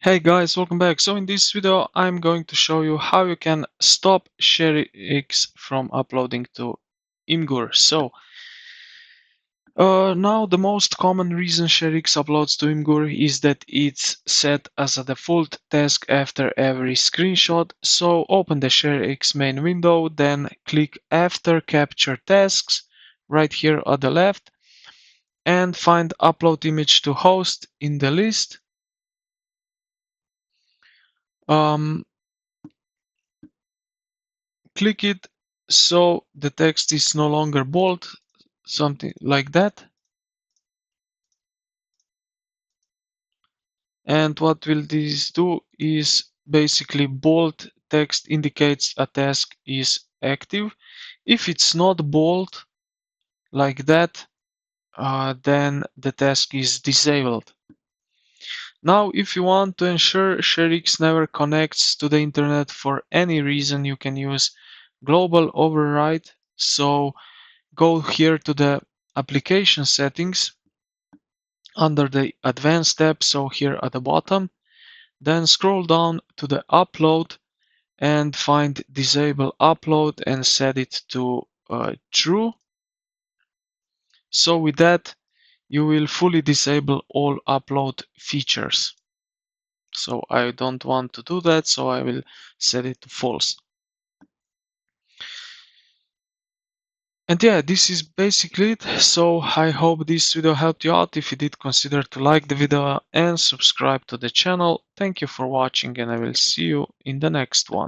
Hey guys, welcome back. So in this video, I'm going to show you how you can stop Sharex from uploading to Imgur. So now the most common reason Sharex uploads to Imgur is that it's set as a default task after every screenshot. So open the Sharex main window, then click After Capture Tasks right here at the left and find Upload Image to Host in the list. Um, Click it so the text is no longer bold, something like that. And what will this do is basically bold text indicates a task is active. If it's not bold like that, then the task is disabled. Now, if you want to ensure Sharex never connects to the internet for any reason, you can use global override. So go here to the application settings under the advanced tab, so here at the bottom, then scroll down to the upload and find disable upload and set it to true. So with that, you will fully disable all upload features. So I don't want to do that, so I will set it to false. And yeah, this is basically it. So I hope this video helped you out. If you did, consider to like the video and subscribe to the channel. Thank you for watching and I will see you in the next one.